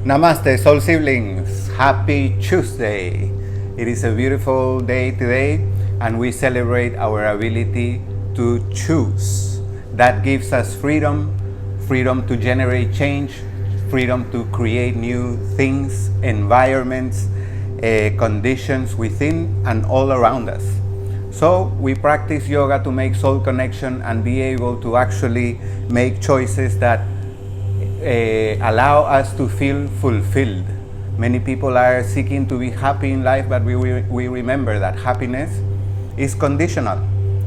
Namaste, soul siblings. Happy Tuesday. It is a beautiful day today, and we celebrate our ability to choose. That gives us freedom to generate change, freedom to create new things, environments, conditions within and all around us. So we practice yoga to make soul connection and be able to actually make choices that allow us to feel fulfilled. Many people are seeking to be happy in life, but we remember that happiness is conditional.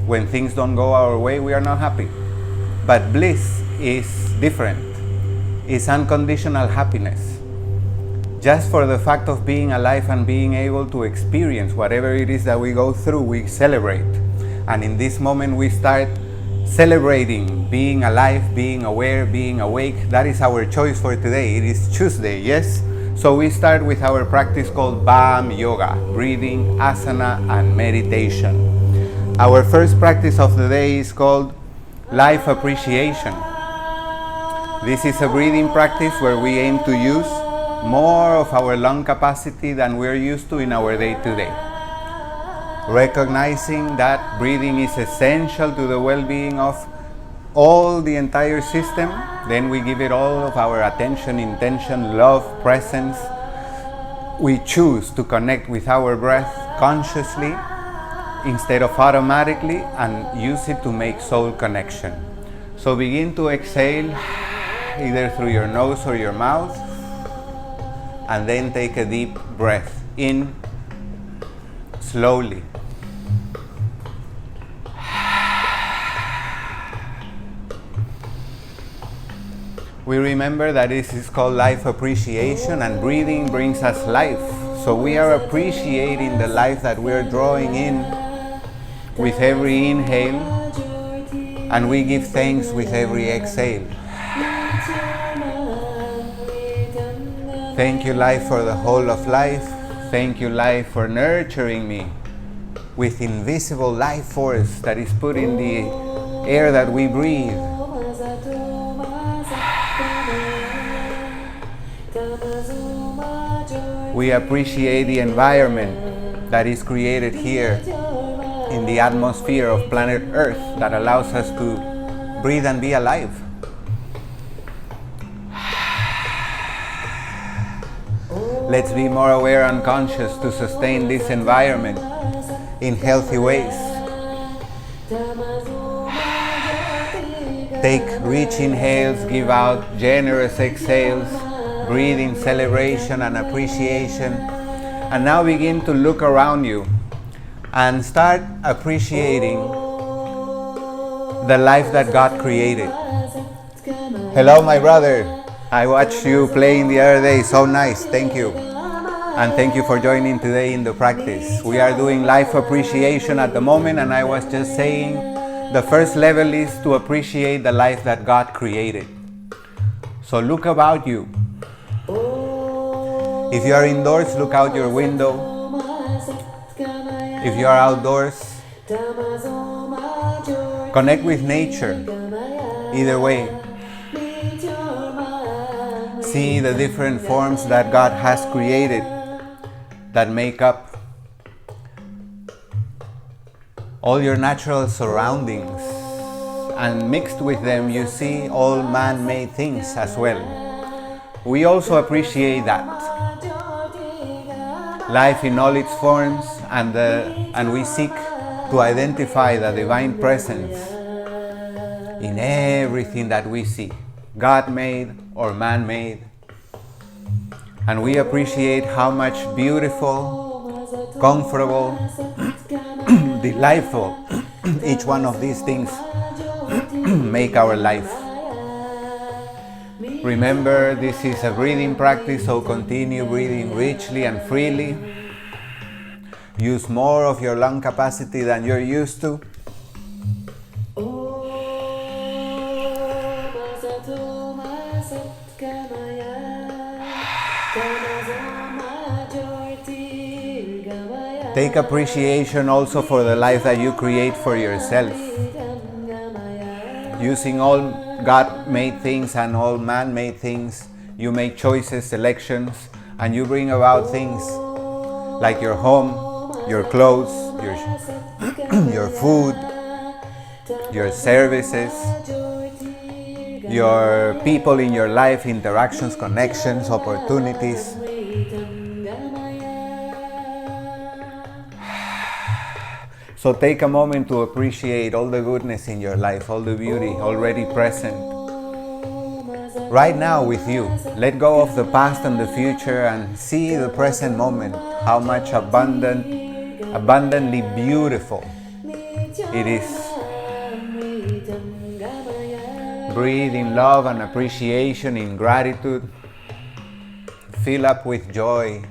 When things don't go our way, we are not happy. But bliss is different. It's unconditional happiness. Just for the fact of being alive and being able to experience whatever it is that we go through, we celebrate. And in this moment, we start celebrating being alive, being aware, being awake. That is our choice for today. It is Tuesday, yes? So we start with our practice called BAM Yoga, breathing, asana, and meditation. Our first practice of the day is called life appreciation. This is a breathing practice where we aim to use more of our lung capacity than we're used to in our day-to-day. Recognizing that breathing is essential to the well-being of all the entire system, then we give it all of our attention, intention, love, presence. We choose to connect with our breath consciously instead of automatically, and use it to make soul connection. So begin to exhale either through your nose or your mouth, and then take a deep breath in slowly. We remember that this is called life appreciation, and breathing brings us life. So we are appreciating the life that we're drawing in with every inhale, and we give thanks with every exhale. Thank you, life, for the whole of life. Thank you, life, for nurturing me with invisible life force that is put in the air that we breathe. We appreciate the environment that is created here in the atmosphere of planet Earth that allows us to breathe and be alive. Let's be more aware and conscious to sustain this environment in healthy ways. Take rich inhales, give out generous exhales, breathe in celebration and appreciation. And now begin to look around you and start appreciating the life that God created. Hello, my brother. I watched you playing the other day. So nice. Thank you. And thank you for joining today in the practice. We are doing life appreciation at the moment, and I was just saying the first level is to appreciate the life that God created. So look about you. If you are indoors, look out your window. If you are outdoors, connect with nature. Either way, see the different forms that God has created that make up all your natural surroundings, and mixed with them you see all man-made things as well. We also appreciate that life in all its forms, and we seek to identify the divine presence in everything that we see, God-made or man-made. And we appreciate how much beautiful, comfortable, delightful each one of these things make our life. Remember, this is a breathing practice, so continue breathing richly and freely. Use more of your lung capacity than you're used to. Take appreciation also for the life that you create for yourself. Using all God-made things and all man-made things, you make choices, selections, and you bring about things like your home, your clothes, your food, your services, your people in your life, interactions, connections, opportunities. So take a moment to appreciate all the goodness in your life, all the beauty already present right now with you. Let go of the past and the future and see the present moment, how much abundantly beautiful it is. Breathe in love and appreciation, in gratitude. Fill up with joy.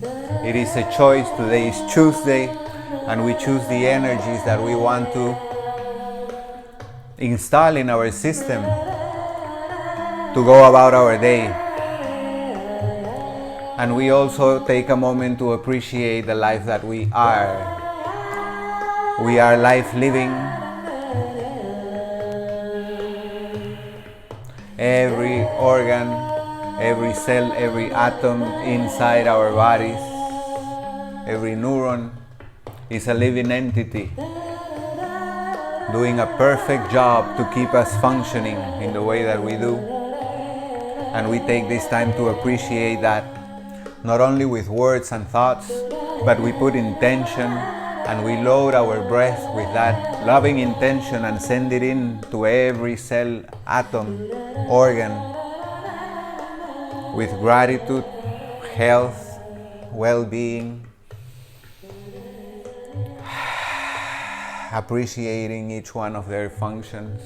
It is a choice. Today is Tuesday, and we choose the energies that we want to install in our system to go about our day. And we also take a moment to appreciate the life that we are. We are life living. Every organ, every cell, every atom inside our bodies, every neuron is a living entity doing a perfect job to keep us functioning in the way that we do. And we take this time to appreciate that, not only with words and thoughts, but we put intention and we load our breath with that loving intention and send it in to every cell, atom, organ, with gratitude, health, well-being, appreciating each one of their functions.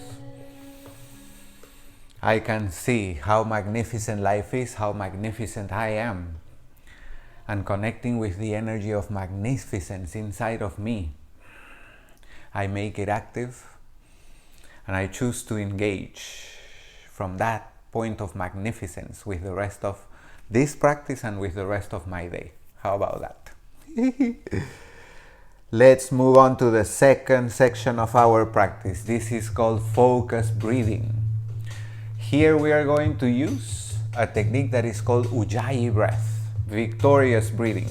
I can see how magnificent life is, how magnificent I am, and connecting with the energy of magnificence inside of me. I make it active, and I choose to engage from that point of magnificence with the rest of this practice and with the rest of my day. How about that? Let's move on to the second section of our practice. This is called focused breathing. Here we are going to use a technique that is called Ujjayi breath, victorious breathing.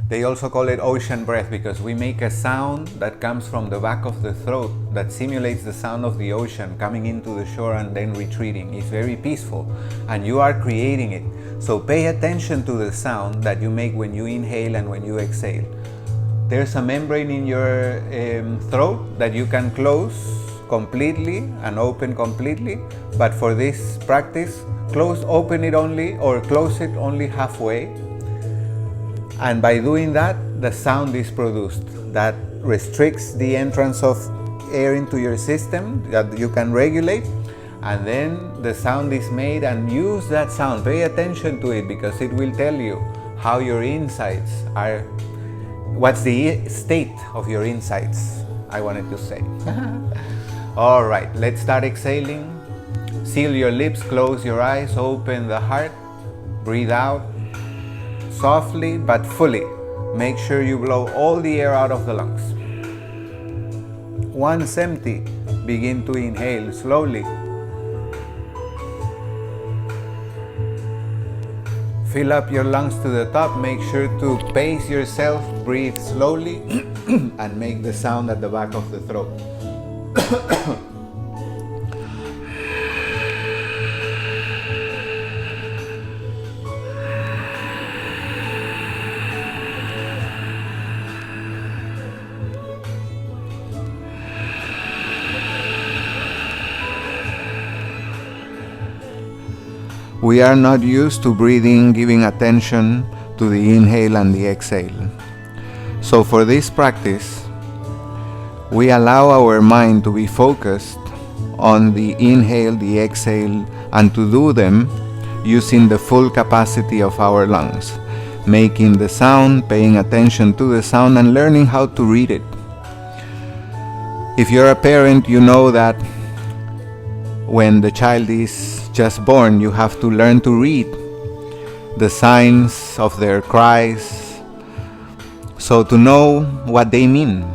They also call it ocean breath because we make a sound that comes from the back of the throat that simulates the sound of the ocean coming into the shore and then retreating. It's very peaceful and you are creating it. So pay attention to the sound that you make when you inhale and when you exhale. There's a membrane in your throat that you can close completely and open completely, but for this practice, open it only or close it only halfway. And by doing that, the sound is produced that restricts the entrance of air into your system that you can regulate, and then the sound is made, and use that sound. Pay attention to it because it will tell you how your insides are, what's the state of your insides, I wanted to say. All right, let's start exhaling. Seal your lips, close your eyes, open the heart, breathe out. Softly but fully. Make sure you blow all the air out of the lungs. Once empty, begin to inhale slowly. Fill up your lungs to the top. Make sure to pace yourself. Breathe slowly and make the sound at the back of the throat. We are not used to breathing, giving attention to the inhale and the exhale. So for this practice, we allow our mind to be focused on the inhale, the exhale, and to do them using the full capacity of our lungs, making the sound, paying attention to the sound, and learning how to read it. If you're a parent, you know that when the child is just born, you have to learn to read the signs of their cries, so to know what they mean.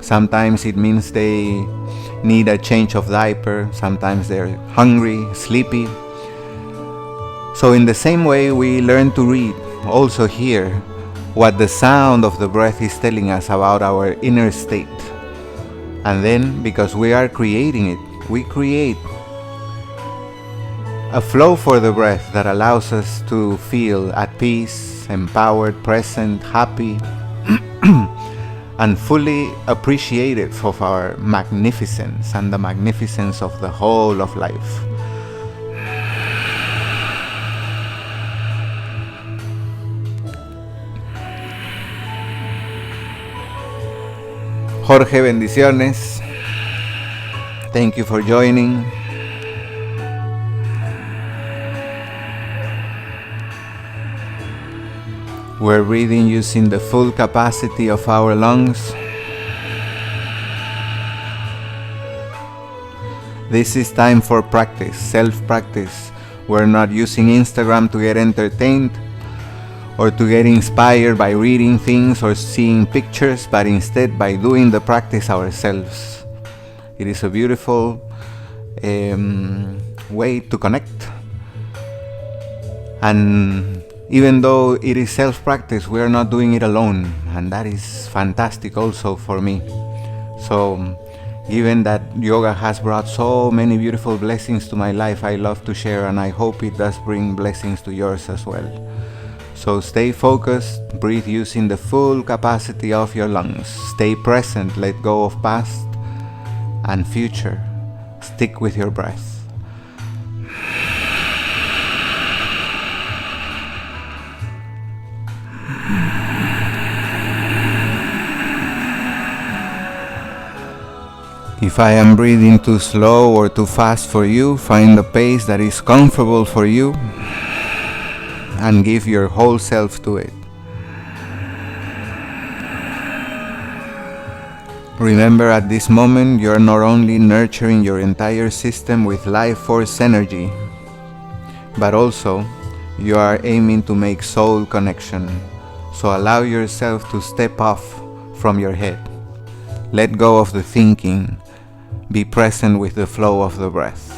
Sometimes it means they need a change of diaper, sometimes they're hungry, sleepy. So in the same way we learn to read, also hear what the sound of the breath is telling us about our inner state. And then, because we are creating it, we create a flow for the breath that allows us to feel at peace, empowered, present, happy, and fully appreciative of our magnificence and the magnificence of the whole of life. Jorge, bendiciones. Thank you for joining. We're breathing using the full capacity of our lungs. This is time for practice, self-practice. We're not using Instagram to get entertained or to get inspired by reading things or seeing pictures, but instead by doing the practice ourselves. It is a beautiful way to connect. And even though it is self-practice, we are not doing it alone, and that is fantastic also for me. So, given that yoga has brought so many beautiful blessings to my life, I love to share, and I hope it does bring blessings to yours as well. So stay focused, breathe using the full capacity of your lungs. Stay present, let go of past and future. Stick with your breath. If I am breathing too slow or too fast for you, find a pace that is comfortable for you and give your whole self to it. Remember, at this moment, you are not only nurturing your entire system with life force energy, but also you are aiming to make soul connection. So allow yourself to step off from your head. Let go of the thinking. Be present with the flow of the breath.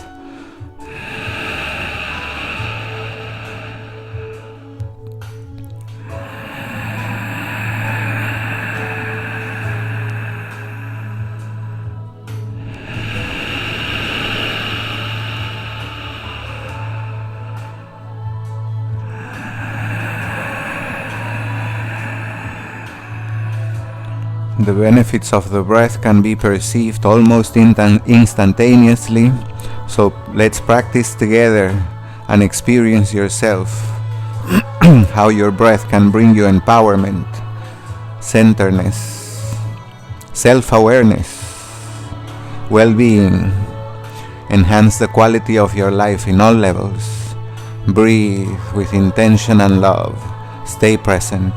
The benefits of the breath can be perceived almost instantaneously, so let's practice together and experience yourself how your breath can bring you empowerment, centeredness, self-awareness, well-being, enhance the quality of your life in all levels. Breathe with intention and love. Stay present.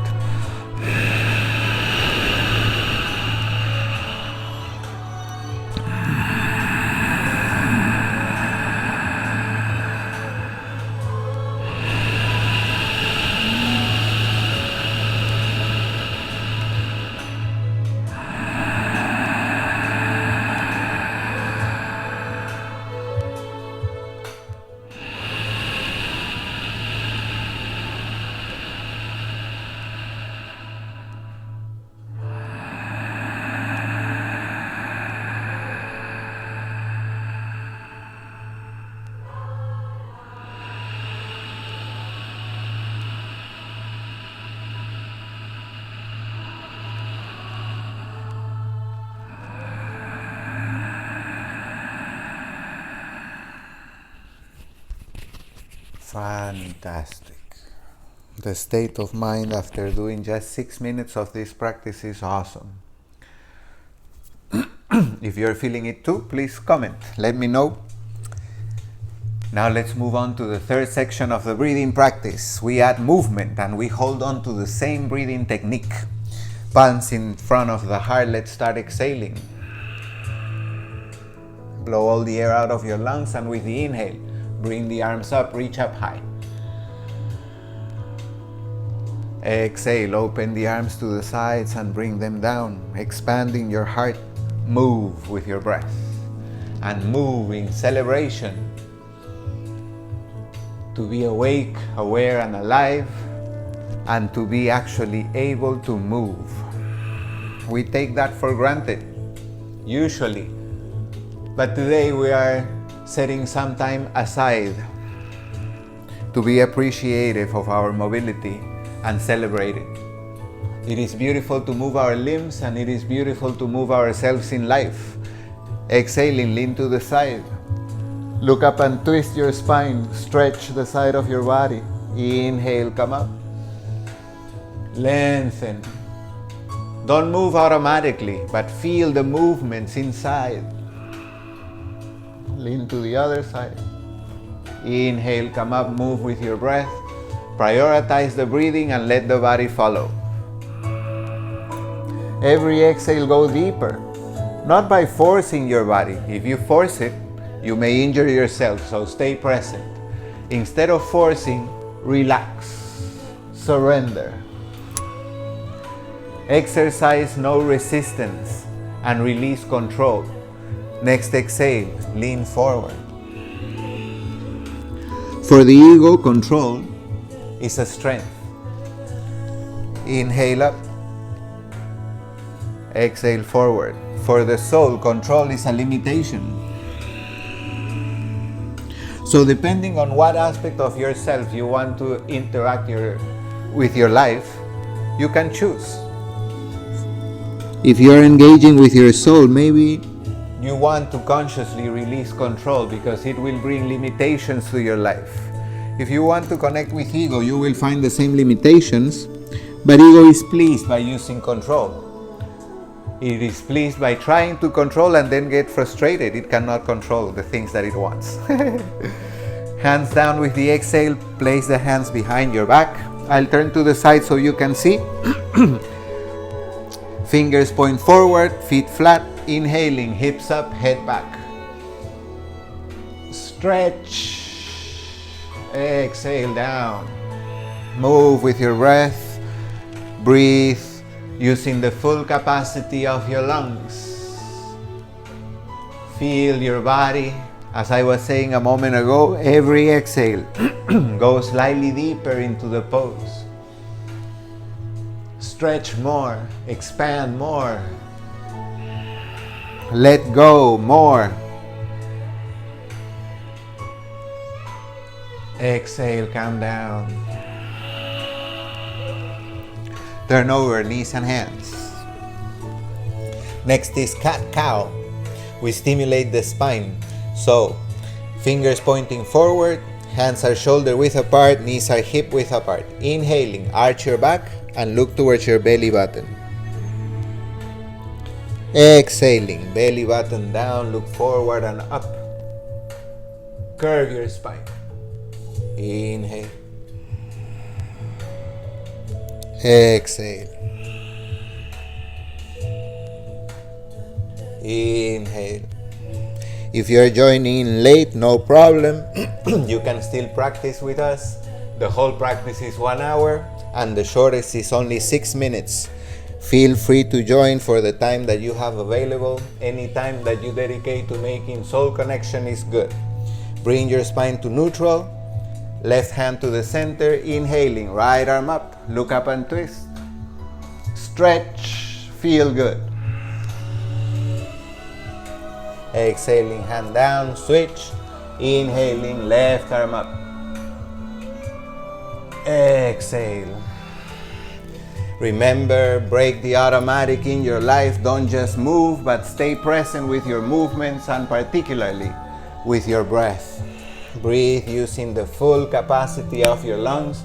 Fantastic. The state of mind after doing just 6 minutes of this practice is awesome. If you're feeling it too, please comment. Let me know. Now let's move on to the third section of the breathing practice. We add movement and we hold on to the same breathing technique. Palms in front of the heart. Let's start exhaling. Blow all the air out of your lungs, and with the inhale, bring the arms up, reach up high. Exhale, open the arms to the sides and bring them down, expanding your heart. Move with your breath and move in celebration to be awake, aware, and alive, and to be actually able to move. We take that for granted, usually. But today we are setting some time aside to be appreciative of our mobility and celebrate it. It is beautiful to move our limbs, and it is beautiful to move ourselves in life. Exhaling, lean to the side. Look up and twist your spine. Stretch the side of your body. Inhale, come up. Lengthen. Don't move automatically, but feel the movements inside. Lean to the other side. Inhale, come up, move with your breath. Prioritize the breathing and let the body follow. Every exhale, go deeper. Not by forcing your body. If you force it, you may injure yourself, so stay present. Instead of forcing, relax. Surrender. Exercise no resistance and release control. Next exhale, lean forward. For the ego, control is a strength. Inhale up. Exhale forward. For the soul, control is a limitation. So depending on what aspect of yourself you want to interact with your life, you can choose. If you're engaging with your soul, maybe you want to consciously release control because it will bring limitations to your life. If you want to connect with ego, you will find the same limitations, but ego is pleased by using control. It is pleased by trying to control and then get frustrated. It cannot control the things that it wants. Hands down with the exhale. Place the hands behind your back. I'll turn to the side so you can see. Fingers point forward, feet flat. Inhaling, hips up, head back. Stretch. Exhale down. Move with your breath. Breathe using the full capacity of your lungs. Feel your body. As I was saying a moment ago, every exhale go slightly deeper into the pose. Stretch more, expand more. Let go more. Exhale, calm down. Turn over, knees and hands. Next is cat-cow. We stimulate the spine. So, fingers pointing forward, hands are shoulder width apart, knees are hip width apart. Inhaling, arch your back and look towards your belly button. Exhaling, belly button down, look forward and up. Curve your spine. Inhale. Exhale. Inhale. If you're joining in late, no problem. You can still practice with us. The whole practice is 1 hour and the shortest is only 6 minutes. Feel free to join for the time that you have available. Any time that you dedicate to making soul connection is good. Bring your spine to neutral. Left hand to the center. Inhaling, right arm up. Look up and twist. Stretch. Feel good. Exhaling, hand down, switch. Inhaling, left arm up. Exhale. Remember, break the automatic in your life. Don't just move, but stay present with your movements and particularly with your breath. Breathe using the full capacity of your lungs.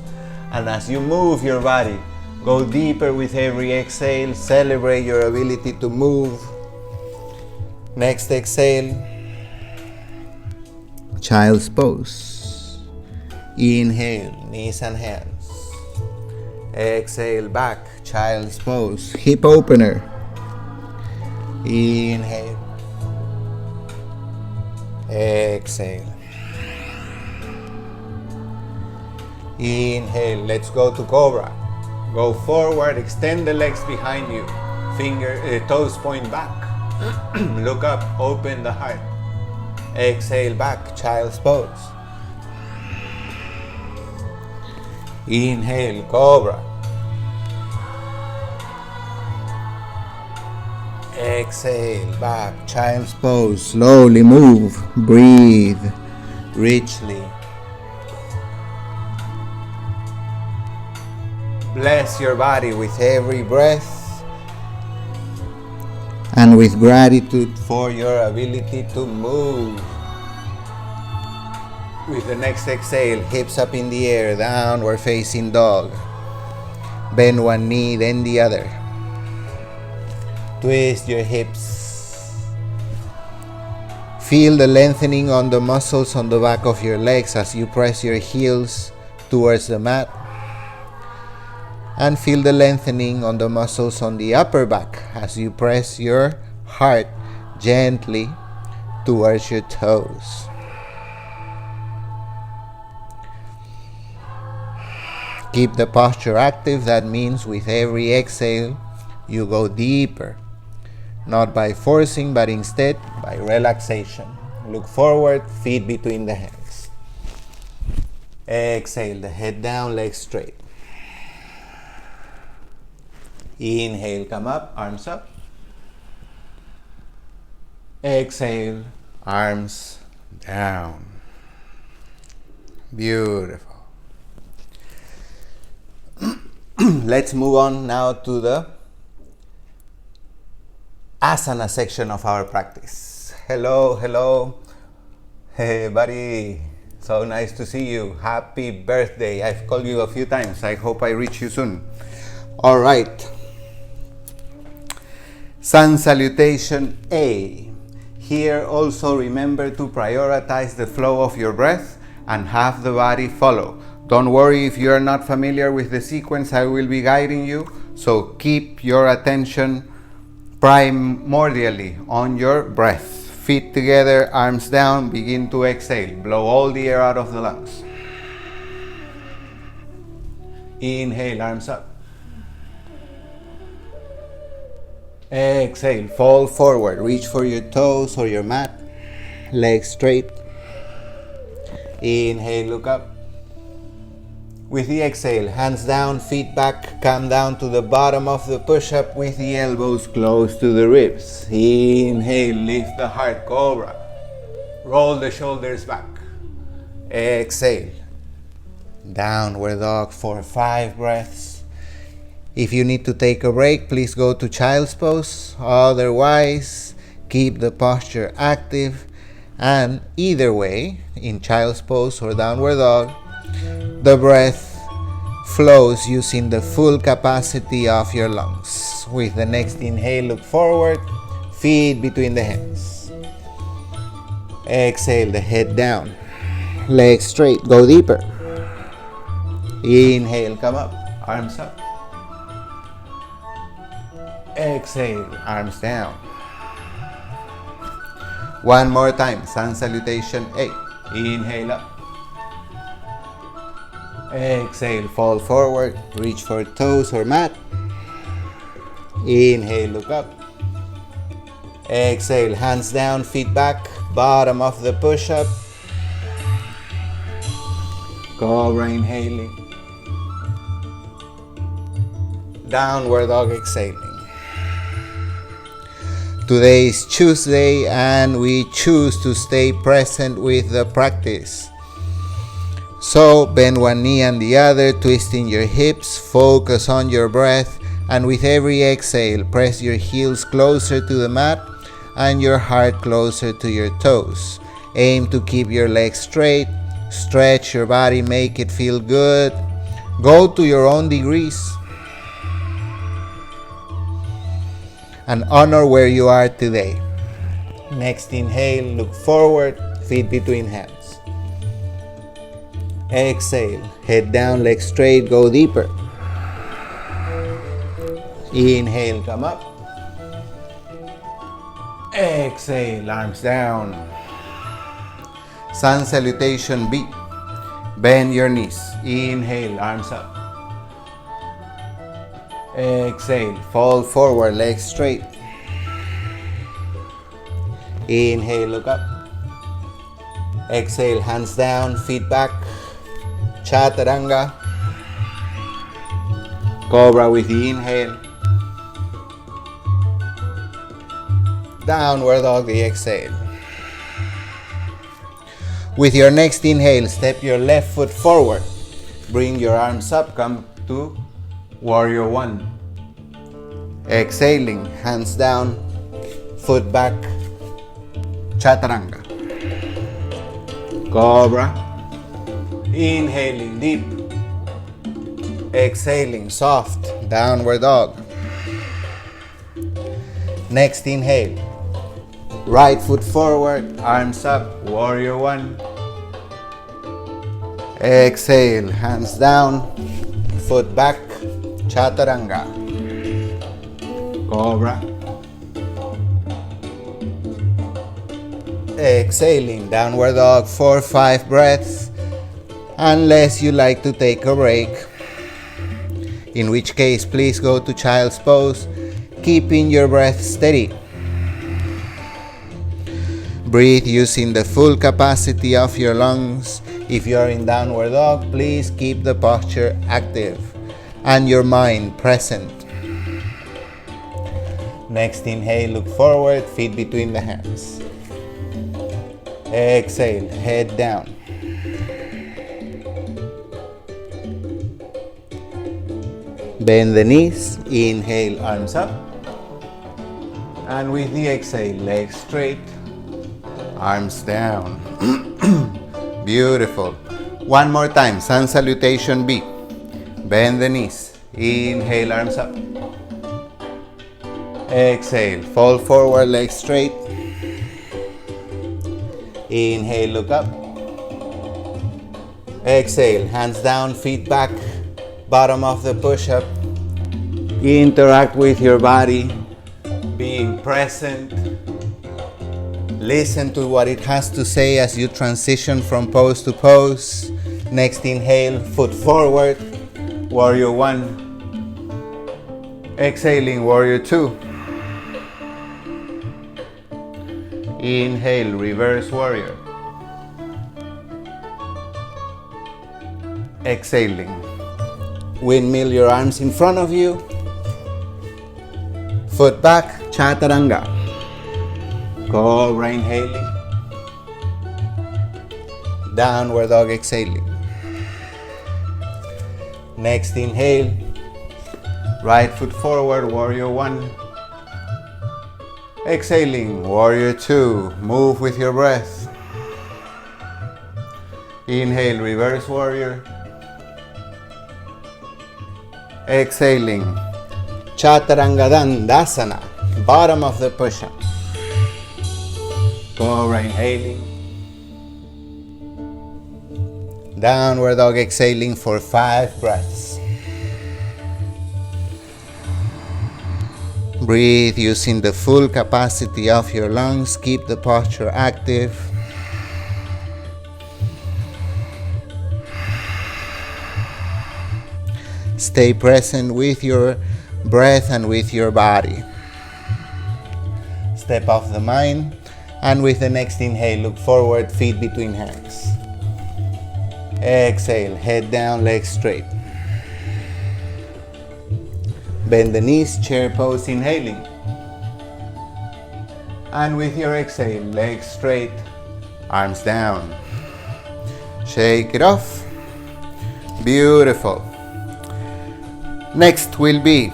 And as you move your body, go deeper with every exhale. Celebrate your ability to move. Next exhale, child's pose. Inhale, knees and hands. Exhale, back, child's pose. Hip opener. Inhale. Exhale. Inhale, let's go to cobra. Go forward, extend the legs behind you. Toes point back. Look up, open the heart. Exhale back, child's pose. Inhale, cobra. Exhale, back, child's pose. Slowly move, breathe richly. Bless your body with every breath and with gratitude for your ability to move. With the next exhale, hips up in the air, downward facing dog. Bend one knee, then the other. Twist your hips. Feel the lengthening on the muscles on the back of your legs as you press your heels towards the mat. And feel the lengthening on the muscles on the upper back as you press your heart gently towards your toes. Keep the posture active. That means with every exhale, you go deeper. Not by forcing, but instead by relaxation. Look forward, feet between the hands. Exhale, the head down, legs straight. Inhale, come up, arms up. Exhale, arms down. Beautiful. Let's move on now to the Asana section of our practice. Hello, hello. Hey, buddy. So nice to see you. Happy birthday. I've called you a few times. I hope I reach you soon. All right. Sun salutation A. Here also remember to prioritize the flow of your breath and have the body follow. Don't worry if you are not familiar with the sequence, I will be guiding you. So keep your attention primordially on your breath. Feet together, arms down, begin to exhale. Blow all the air out of the lungs. Inhale, arms up. Exhale, fall forward. Reach for your toes or your mat. Legs straight. Inhale, look up. With the exhale, hands down, feet back, come down to the bottom of the push-up with the elbows close to the ribs. Inhale, lift the heart, cobra. Roll the shoulders back. Exhale, downward dog for 5 breaths. If you need to take a break, please go to child's pose. Otherwise, keep the posture active. And either way, in child's pose or downward dog, the breath flows using the full capacity of your lungs. With the next inhale, look forward, feet between the hands. Exhale, the head down, legs straight, go deeper. Inhale, come up, arms up. Exhale, arms down. One more time, sun salutation A. Inhale up. Exhale, fall forward, reach for toes or mat. Inhale, look up. Exhale, hands down, feet back, bottom of the push-up. Cobra inhaling. Downward dog exhaling. Today is Tuesday and we choose to stay present with the practice. So bend one knee and the other, twisting your hips, focus on your breath, and with every exhale, press your heels closer to the mat and your heart closer to your toes. Aim to keep your legs straight, stretch your body, make it feel good. Go to your own degrees and honor where you are today. Next inhale, look forward, feet between hands. Exhale, head down, legs straight, go deeper. Inhale, come up. Exhale, arms down. Sun salutation B. Bend your knees. Inhale, arms up. Exhale, fall forward, legs straight. Inhale, look up. Exhale, hands down, feet back. Chaturanga. Cobra with the inhale. Downward dog, the exhale. With your next inhale, step your left foot forward. Bring your arms up, come to warrior one. Exhaling, hands down, foot back, chaturanga. Cobra. Inhaling deep. Exhaling soft, downward dog. Next inhale. Right foot forward, arms up, warrior one. Exhale, hands down, foot back, chaturanga. Cobra. Exhaling, downward dog for 5 breaths, unless you like to take a break, in which case please go to child's pose, keeping your breath steady. Breathe using the full capacity of your lungs. If you are in downward dog, please keep the posture active and your mind present. Next inhale, look forward, feet between the hands. Exhale, head down. Bend the knees, inhale, arms up. And with the exhale, legs straight, arms down. Beautiful. One more time, sun salutation B. Bend the knees, inhale, arms up. Exhale, fall forward, legs straight. Inhale, look up. Exhale, hands down, feet back, bottom of the push-up. Interact with your body, being present. Listen to what it has to say as you transition from pose to pose. Next inhale, foot forward, warrior one. Exhaling, warrior two. Inhale, reverse warrior. Exhaling. Windmill your arms in front of you. Foot back, chaturanga. Cobra inhaling. Downward dog exhaling. Next inhale. Right foot forward, warrior one. Exhaling, warrior two. Move with your breath. Inhale, reverse warrior. Exhaling, chaturanga dandasana, bottom of the push-up. Cobra inhaling. Downward dog exhaling for 5 breaths. Breathe using the full capacity of your lungs. Keep the posture active. Stay present with your breath and with your body. Step off the mind, and with the next inhale, look forward, feet between hands. Exhale, head down, legs straight. Bend the knees, chair pose, inhaling. And with your exhale, legs straight, arms down. Shake it off. Beautiful. Next will be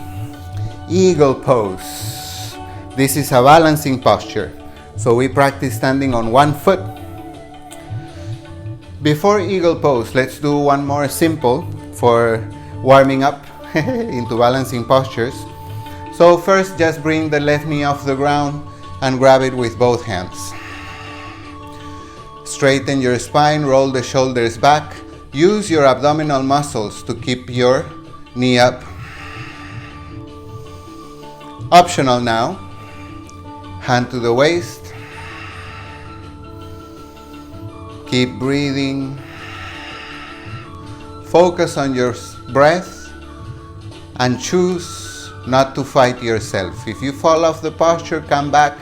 eagle pose. This is a balancing posture. So we practice standing on one foot. Before eagle pose, let's do one more simple for warming up into balancing postures. So first, just bring the left knee off the ground and grab it with both hands. Straighten your spine, roll the shoulders back. Use your abdominal muscles to keep your knee up. Optional now. Hand to the waist. Keep breathing. Focus on your breath and choose not to fight yourself. If you fall off the posture, come back,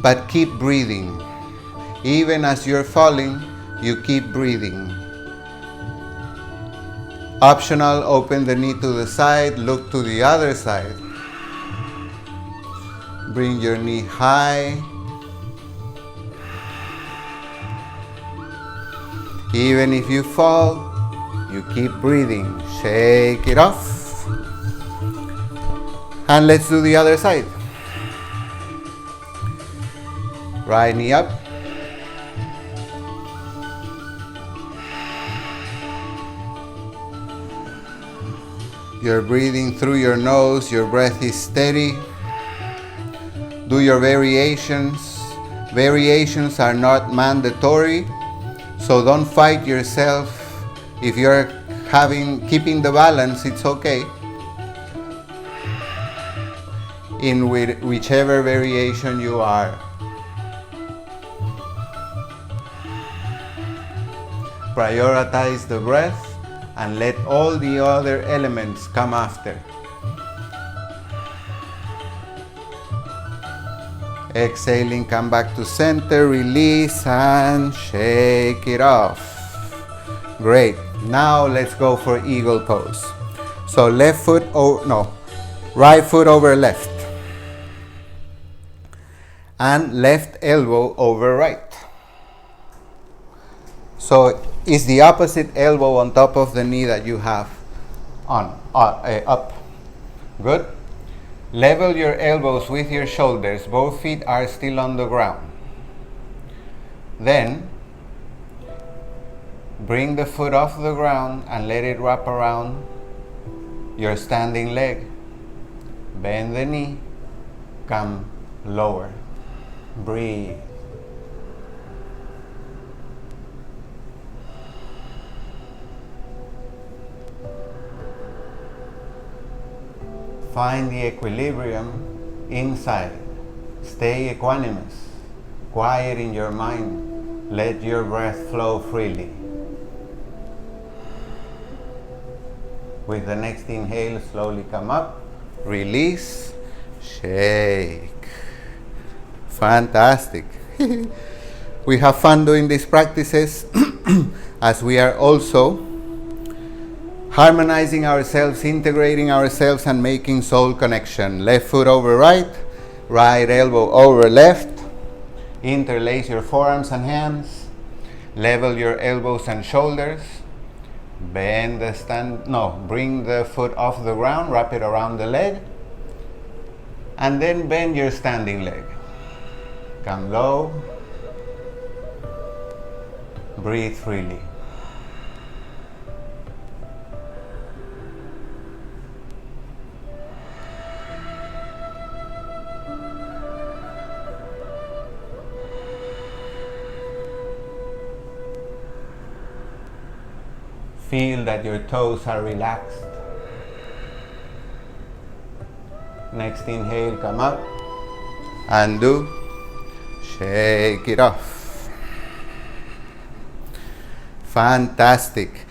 but keep breathing. Even as you're falling, you keep breathing. Optional, open the knee to the side, look to the other side. Bring your knee high. Even if you fall, you keep breathing. Shake it off. And let's do the other side. Right knee up. You're breathing through your nose, your breath is steady. Do your variations. Variations are not mandatory, so don't fight yourself. If you're keeping the balance, it's okay. In whichever variation you are. Prioritize the breath and let all the other elements come after. Exhaling, come back to center, release and shake it off. Great. Now let's go for eagle pose. So right foot over left. And left elbow over right. So it's the opposite elbow on top of the knee that you have up. Good. Level your elbows with your shoulders. Both feet are still on the ground. Then bring the foot off the ground and let it wrap around your standing leg. Bend the knee. Come lower. Breathe. Find the equilibrium inside. Stay equanimous. Quiet in your mind. Let your breath flow freely. With the next inhale, slowly come up. Release. Shake. Fantastic. We have fun doing these practices as we are also harmonizing ourselves, integrating ourselves, and making soul connection. Left foot over right, right elbow over left. Interlace your forearms and hands. Level your elbows and shoulders. Bring the foot off the ground, wrap it around the leg. And then bend your standing leg. Come low. Breathe freely. Feel that your toes are relaxed. Next inhale, come up. Undo. Shake it off. Fantastic.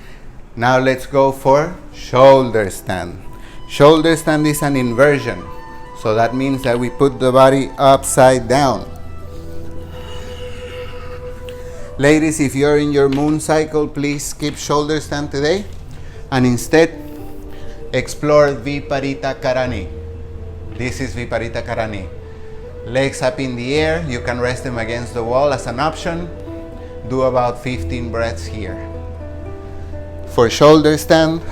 Now let's go for shoulder stand. Shoulder stand is an inversion. So that means that we put the body upside down. Ladies, if you're in your moon cycle, please skip shoulder stand today and instead explore Viparita Karani. This is Viparita Karani. Legs up in the air, you can rest them against the wall as an option. Do about 15 breaths here. For shoulder stand,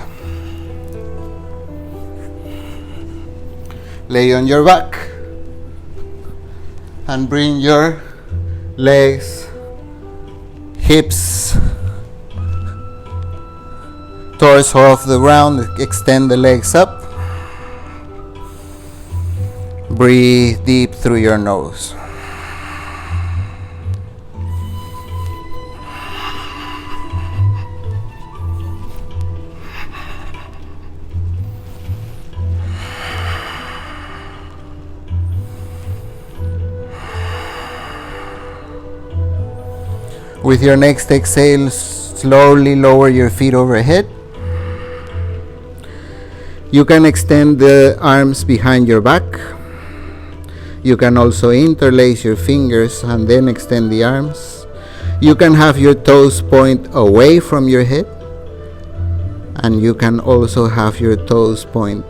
lay on your back and bring your legs, hips, torso off the ground. Extend the legs up. Breathe deep through your nose. With your next exhale, slowly lower your feet overhead. You can extend the arms behind your back. You can also interlace your fingers and then extend the arms. You can have your toes point away from your head. And you can also have your toes point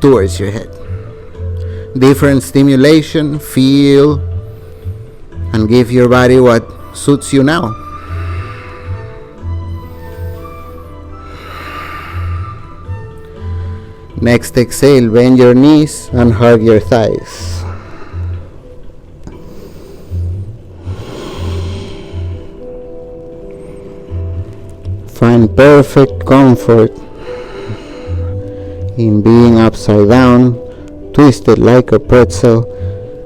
towards your head. Different stimulation, feel, and give your body what suits you now. Next exhale, bend your knees and hug your thighs. Find perfect comfort in being upside down, twisted like a pretzel.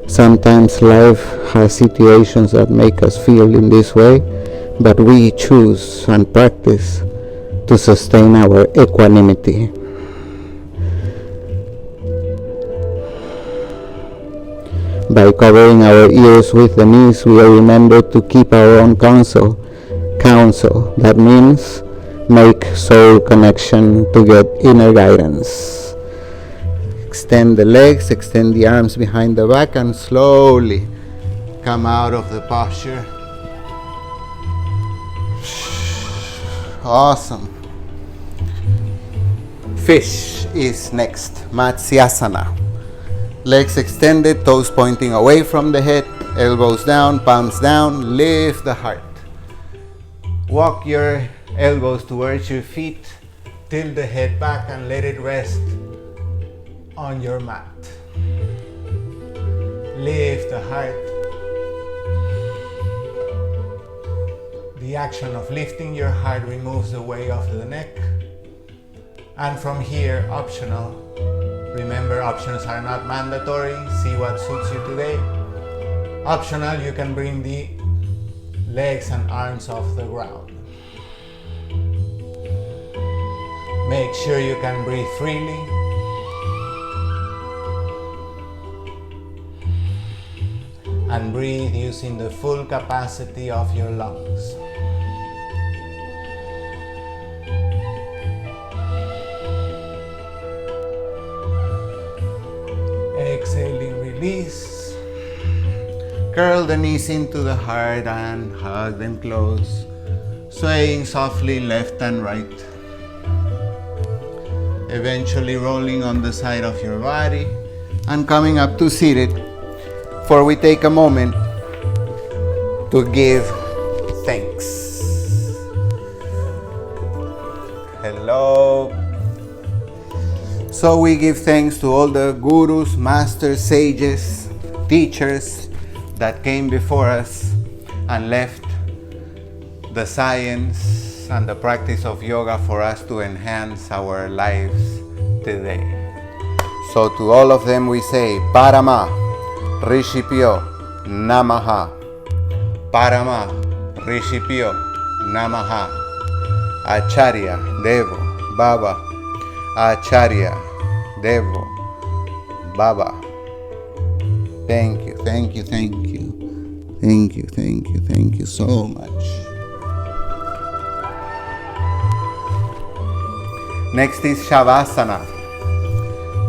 Sometimes life has situations that make us feel in this way, but we choose and practice to sustain our equanimity. By covering our ears with the knees, we are remembered to keep our own counsel. That means make soul connection to get inner guidance. Extend the legs, extend the arms behind the back, and slowly come out of the posture. Awesome. Fish is next, Matsyasana. Legs extended, toes pointing away from the head, elbows down, palms down, lift the heart. Walk your elbows towards your feet, tilt the head back and let it rest on your mat. Lift the heart. The action of lifting your heart removes the weight of the neck. And from here, optional. Remember, options are not mandatory. See what suits you today. Optional, you can bring the legs and arms off the ground. Make sure you can breathe freely. And breathe using the full capacity of your lungs. Exhaling, release. Curl the knees into the heart and hug them close. Swaying softly left and right. Eventually rolling on the side of your body and coming up to seated. For we take a moment to give thanks. Hello. So we give thanks to all the gurus, masters, sages, teachers that came before us and left the science and the practice of yoga for us to enhance our lives today. So to all of them we say, Parama, Rishipyo, Namaha. Parama, Rishipyo, Namaha. Acharya, Devo, Baba. Acharya, Devo, Baba. Thank you, thank you, thank you. Thank you, thank you, thank you so much. Next is Shavasana.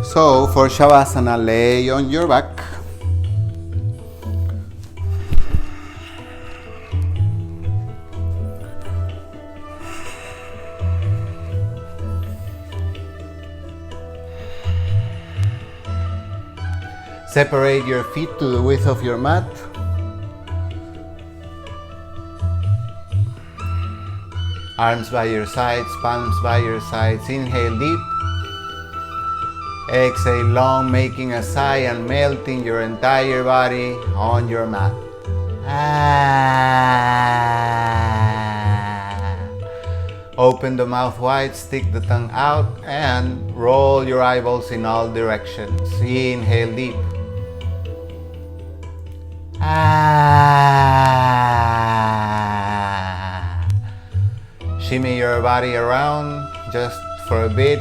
So for Shavasana, lay on your back. Separate your feet to the width of your mat. Arms by your sides, palms by your sides. Inhale deep. Exhale long, making a sigh and melting your entire body on your mat. Open the mouth wide, stick the tongue out, and roll your eyeballs in all directions. Inhale deep. Shimmy your body around just for a bit.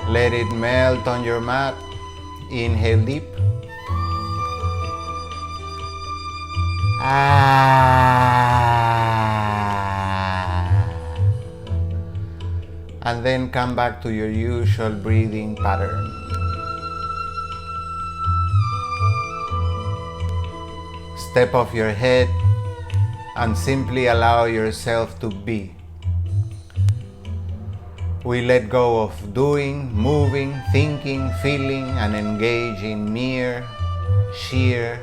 Let it melt on your mat. Inhale deep. And then come back to your usual breathing pattern. Step off your head and simply allow yourself to be. We let go of doing, moving, thinking, feeling, and engage in mere, sheer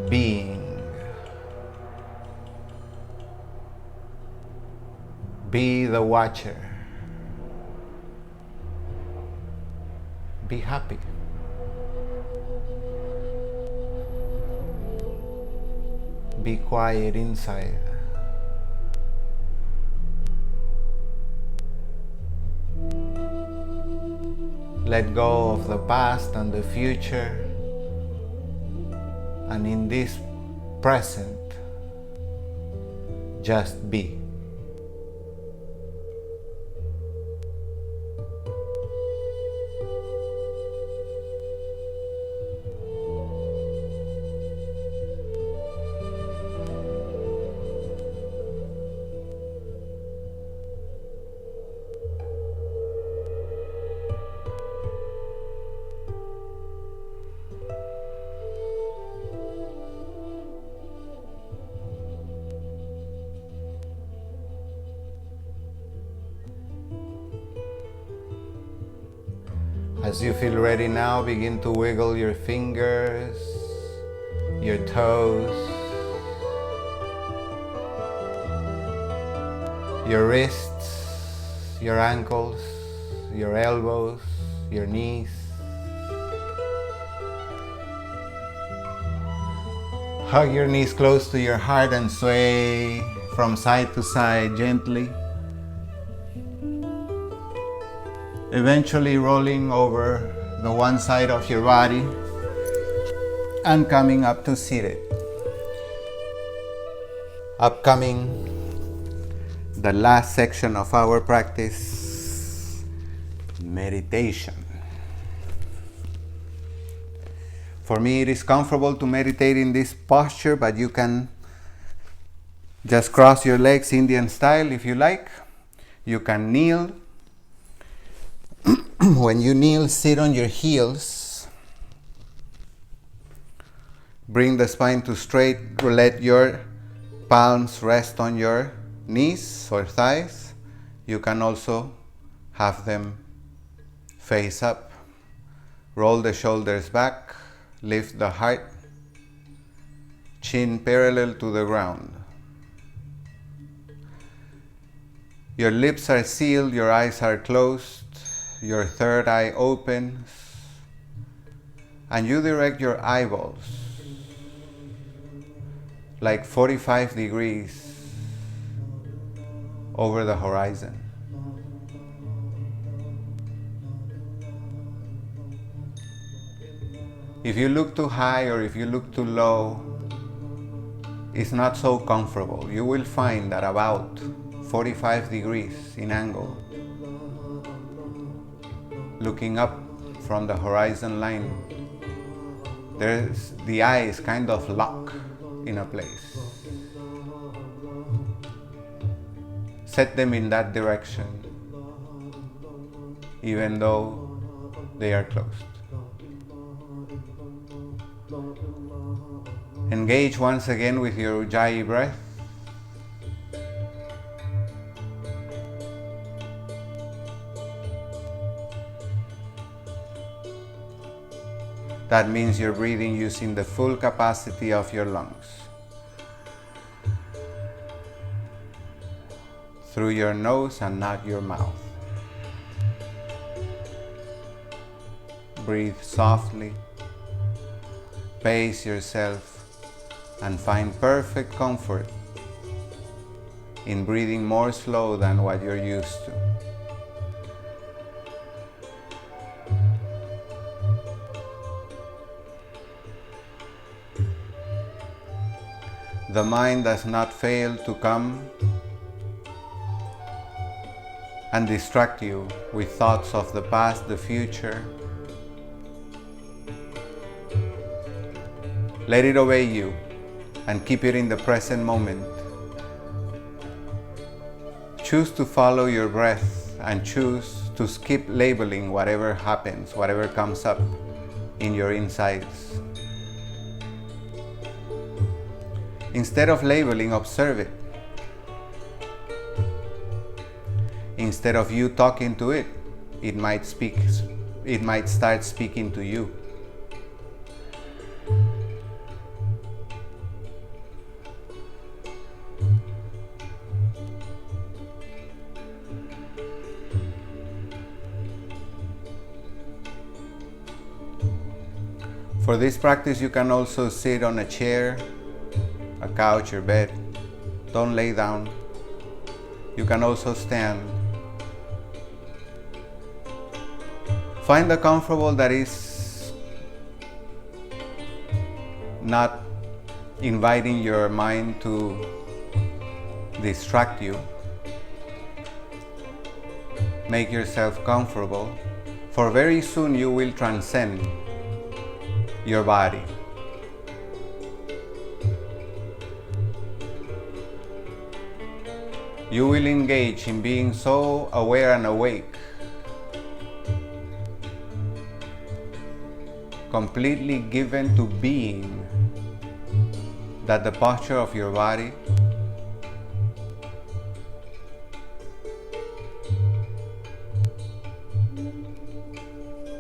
being. Be the watcher. Be happy. Be quiet inside. Let go of the past and the future, and in this present, just be. As you feel ready now, begin to wiggle your fingers, your toes, your wrists, your ankles, your elbows, your knees. Hug your knees close to your heart and sway from side to side gently. Eventually rolling over the one side of your body and coming up to seated. Upcoming, the last section of our practice, meditation. For me, it is comfortable to meditate in this posture, but you can just cross your legs Indian style if you like. You can kneel. When you kneel, sit on your heels. Bring the spine to straight. Let your palms rest on your knees or thighs. You can also have them face up. Roll the shoulders back. Lift the heart. Chin parallel to the ground. Your lips are sealed. Your eyes are closed. Your third eye opens, and you direct your eyeballs like 45 degrees over the horizon. If you look too high or if you look too low, it's not so comfortable. You will find that about 45 degrees in angle, looking up from the horizon line, the eye is kind of locked in a place. Set them in that direction, even though they are closed. Engage once again with your Ujjayi breath. That means you're breathing using the full capacity of your lungs. Through your nose and not your mouth. Breathe softly. Pace yourself and find perfect comfort in breathing more slow than what you're used to. The mind does not fail to come and distract you with thoughts of the past, the future. Let it obey you and keep it in the present moment. Choose to follow your breath and choose to skip labeling whatever happens, whatever comes up in your insides. Instead of labeling, observe it. Instead of you talking to it, it might start speaking to you. For this practice, you can also sit on a chair, a couch, or bed. Don't lay down. You can also stand. Find a comfortable that is not inviting your mind to distract you. Make yourself comfortable, for very soon you will transcend your body. You will engage in being so aware and awake, completely given to being, that the posture of your body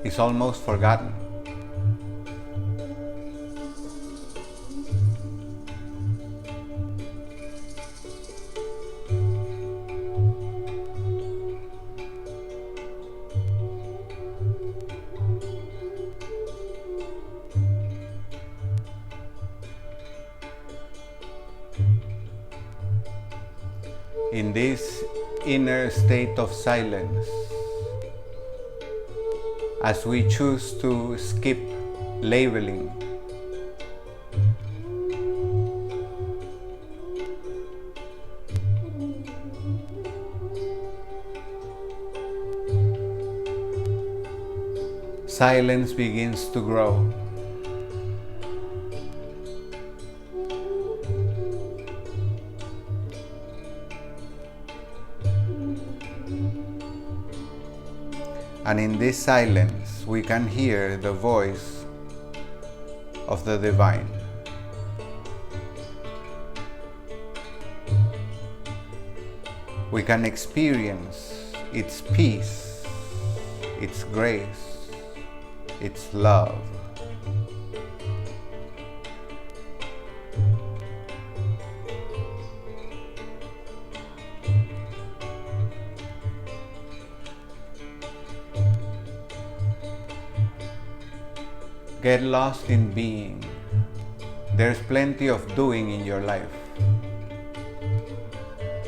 is almost forgotten. In this inner state of silence, as we choose to skip labeling, silence begins to grow. And in this silence, we can hear the voice of the Divine. We can experience its peace, its grace, its love. Get lost in being. There's plenty of doing in your life.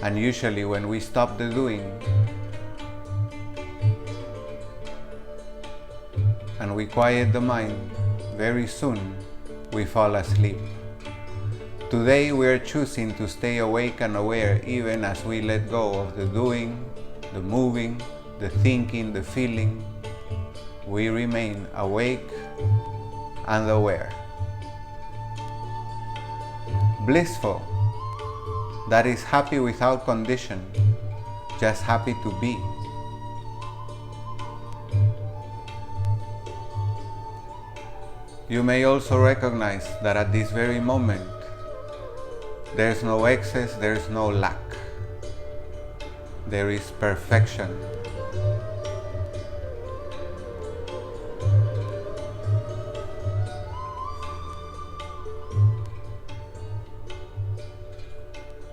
And usually when we stop the doing and we quiet the mind, very soon we fall asleep. Today we are choosing to stay awake and aware even as we let go of the doing, the moving, the thinking, the feeling. We remain awake and aware. Blissful, that is happy without condition, just happy to be. You may also recognize that at this very moment, there's no excess, there's no lack. There is perfection.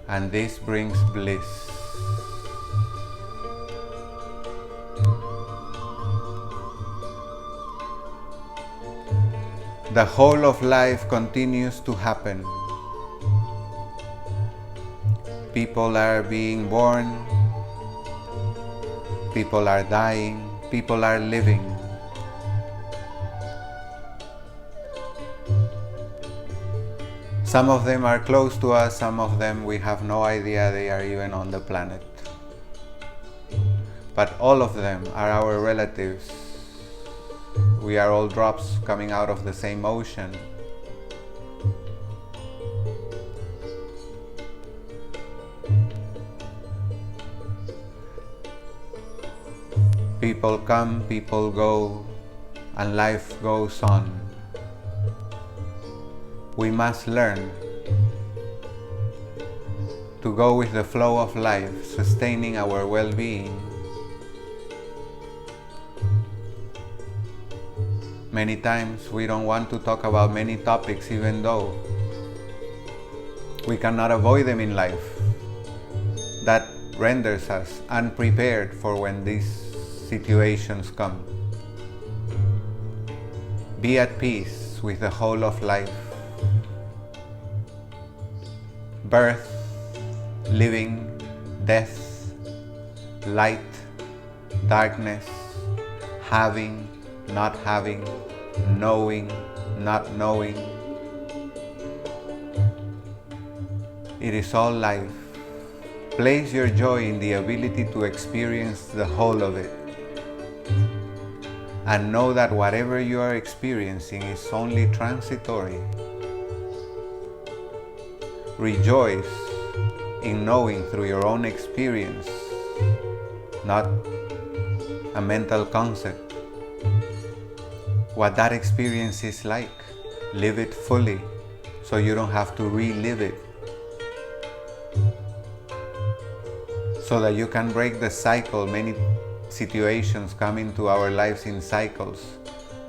And this brings bliss. The whole of life continues to happen. People are being born, people are dying, people are living. Some of them are close to us, some of them we have no idea they are even on the planet. But all of them are our relatives. We are all drops coming out of the same ocean. People come, people go, and life goes on. We must learn to go with the flow of life, sustaining our well-being Many times we don't want to talk about many topics even though we cannot avoid them in life. That renders us unprepared for when these situations come. Be at peace with the whole of life. Birth, living, death, light, darkness, having, not having, knowing, not knowing. It is all life. Place your joy in the ability to experience the whole of it. And know that whatever you are experiencing is only transitory. Rejoice in knowing through your own experience, not a mental concept, what that experience is like. Live it fully so you don't have to relive it. So that you can break the cycle. Many situations come into our lives in cycles.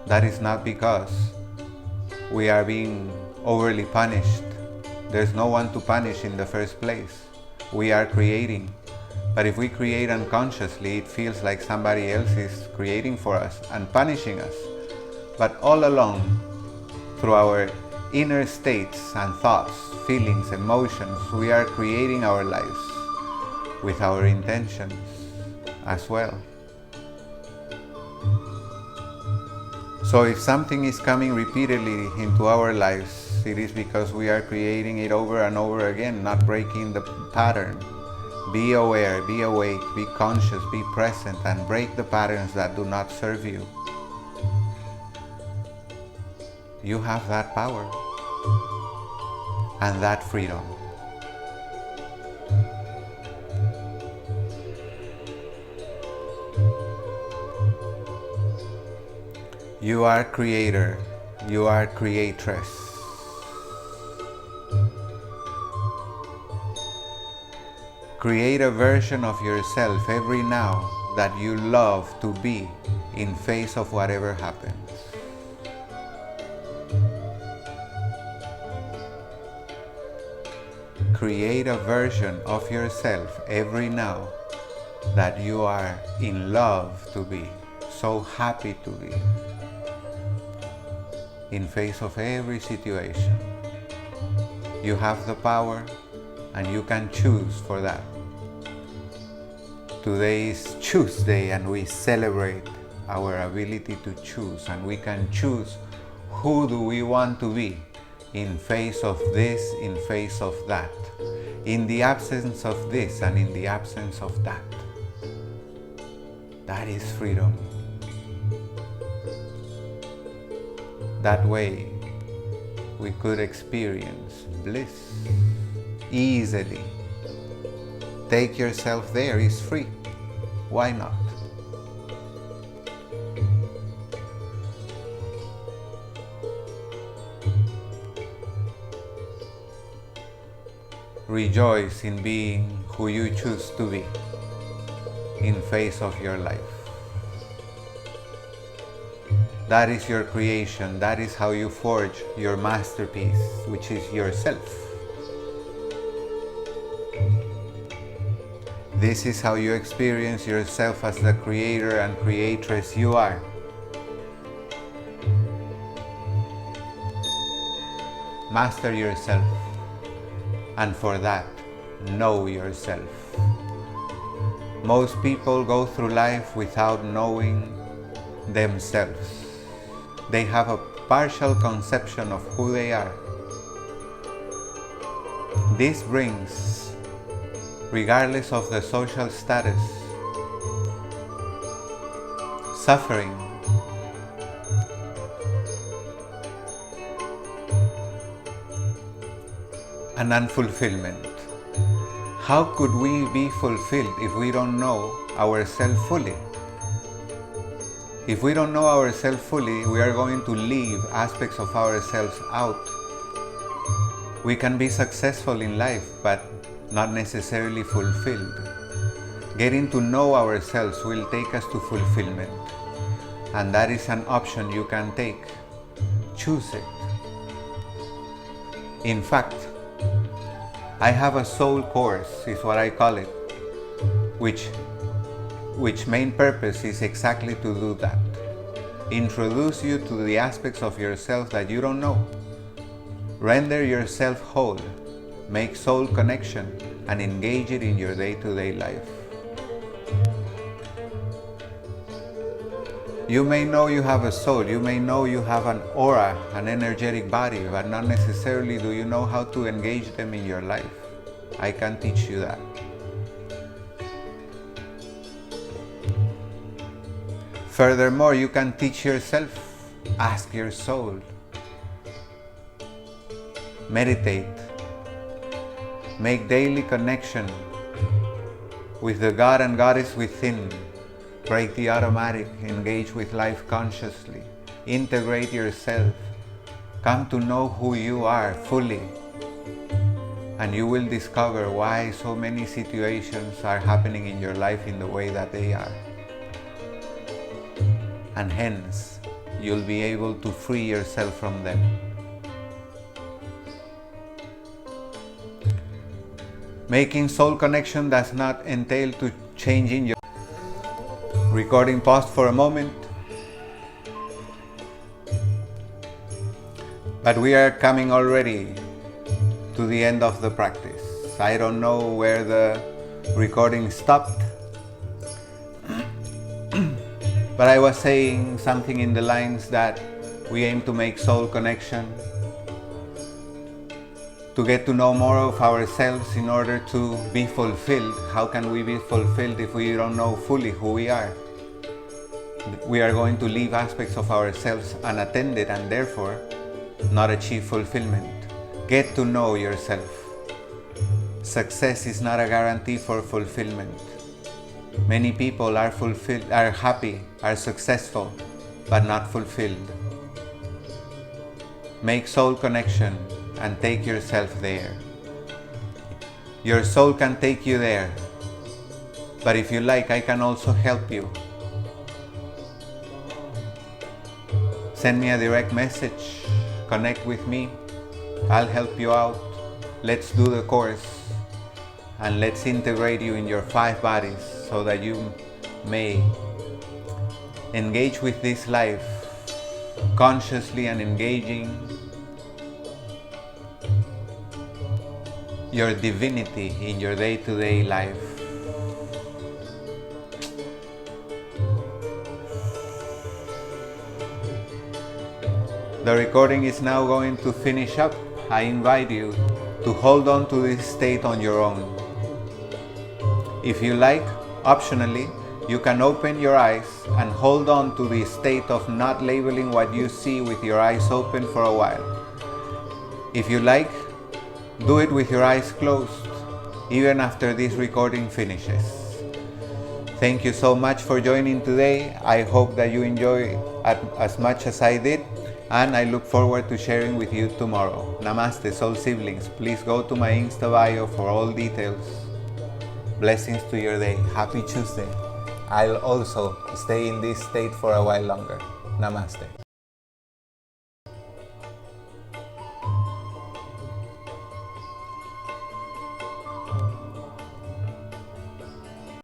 That is not because we are being overly punished. There's no one to punish in the first place. We are creating. But if we create unconsciously, it feels like somebody else is creating for us and punishing us. But all along, through our inner states and thoughts, feelings, emotions, we are creating our lives with our intentions as well. So if something is coming repeatedly into our lives, it is because we are creating it over and over again, not breaking the pattern. Be aware, be awake, be conscious, be present, and break the patterns that do not serve you. You have that power and that freedom. You are creator, you are creatress. Create a version of yourself every now that you love to be in face of whatever happens. Create a version of yourself every now that you are in love to be, so happy to be, in face of every situation. You have the power and you can choose for that. Today is Tuesday and we celebrate our ability to choose, and we can choose who do we want to be in face of this, in face of that, in the absence of this and in the absence of that. That is freedom. That way we could experience bliss easily. Take yourself there, it's free. Why not? Rejoice in being who you choose to be in face of your life. That is your creation. That is how you forge your masterpiece, which is yourself. This is how you experience yourself as the creator and creatress you are. Master yourself, and for that, know yourself. Most people go through life without knowing themselves. They have a partial conception of who they are. This brings, regardless of the social status, suffering, and unfulfillment. How could we be fulfilled if we don't know ourselves fully? If we don't know ourselves fully, we are going to leave aspects of ourselves out. We can be successful in life, but not necessarily fulfilled. Getting to know ourselves will take us to fulfillment. and that is an option you can take. Choose it. In fact, I have a soul course, is what I call it, which main purpose is exactly to do that. Introduce you to the aspects of yourself that you don't know. Render yourself whole, make soul connection, and engage it in your day-to-day life. You may know you have a soul, you may know you have an aura, an energetic body, but not necessarily do you know how to engage them in your life. I can teach you that. Furthermore, you can teach yourself. Ask your soul. Meditate. Make daily connection with the God and Goddess within. Break the automatic. Engage with life consciously. Integrate yourself. Come to know who you are fully. And you will discover why so many situations are happening in your life in the way that they are. And hence, you'll be able to free yourself from them. Making soul connection does not entail to changing your recording. Pause for a moment. But we are coming already to the end of the practice. I don't know where the recording stopped. But I was saying something in the lines that we aim to make soul connection, to get to know more of ourselves in order to be fulfilled. How can we be fulfilled if we don't know fully who we are? We are going to leave aspects of ourselves unattended and therefore not achieve fulfillment. Get to know yourself. Success is not a guarantee for fulfillment. Many people are fulfilled, are happy, are successful, but not fulfilled. Make soul connection and take yourself there. Your soul can take you there, but if you like, I can also help you. Send me a direct message, connect with me, I'll help you out. Let's do the course and let's integrate you in your 5 bodies so that you may engage with this life consciously and engaging your divinity in your day-to-day life. The recording is now going to finish up. I invite you to hold on to this state on your own. If you like, optionally, you can open your eyes and hold on to the state of not labeling what you see with your eyes open for a while. If you like, do it with your eyes closed, even after this recording finishes. Thank you so much for joining today. I hope that you enjoy as much as I did, and I look forward to sharing with you tomorrow. Namaste, soul siblings. Please go to my Insta bio for all details. Blessings to your day. Happy Tuesday. I'll also stay in this state for a while longer. Namaste.